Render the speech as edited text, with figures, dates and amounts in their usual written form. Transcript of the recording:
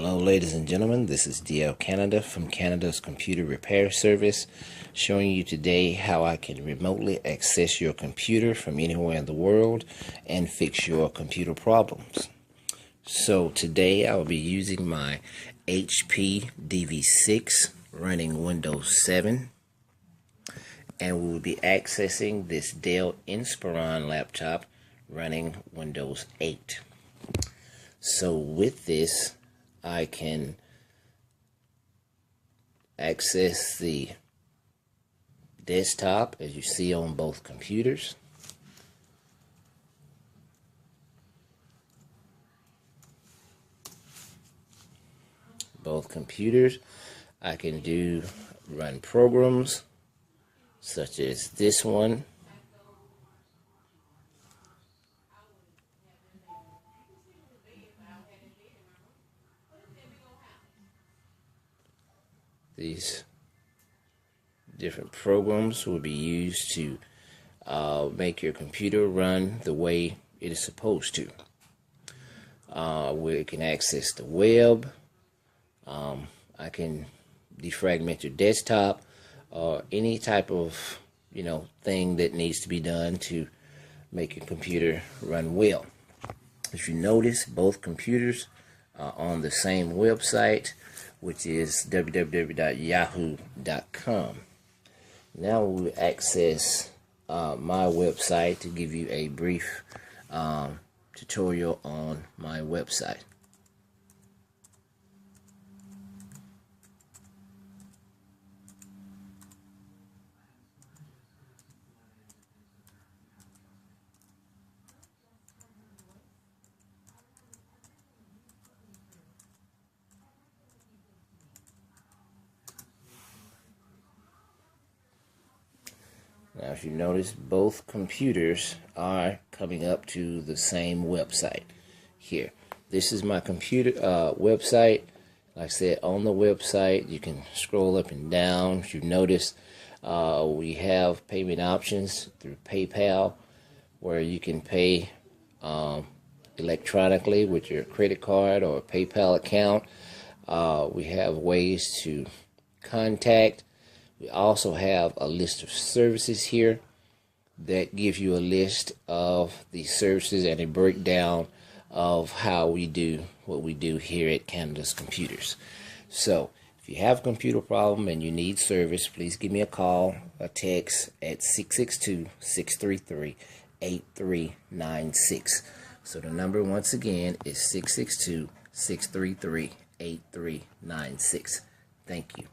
Hello ladies and gentlemen, this is DL Canada from Canada's Computer Repair Service, showing you today how I can remotely access your computer from anywhere in the world and fix your computer problems. So today I will be using my HP DV6 running Windows 7, and we will be accessing this Dell Inspiron laptop running Windows 8. So with this, I can access the desktop as you see on both computers. I can run programs such as this one. These different programs will be used to make your computer run the way it is supposed to. We can access the web. I can defragment your desktop or any type of thing that needs to be done to make your computer run well. If you notice, both computers are on the same website, which is www.yahoo.com. Now we'll access my website to give you a brief tutorial on my website. Now, if you notice, both computers are coming up to the same website here. This is my computer website. Like I said, on the website, you can scroll up and down. If you notice, we have payment options through PayPal, where you can pay electronically with your credit card or PayPal account. We have ways to contact. We also have a list of services here that give you a list of the services and a breakdown of how we do what we do here at Canada's Computers. So if you have a computer problem and you need service, please give me a call, a text at 662-633-8396. So the number once again is 662-633-8396. Thank you.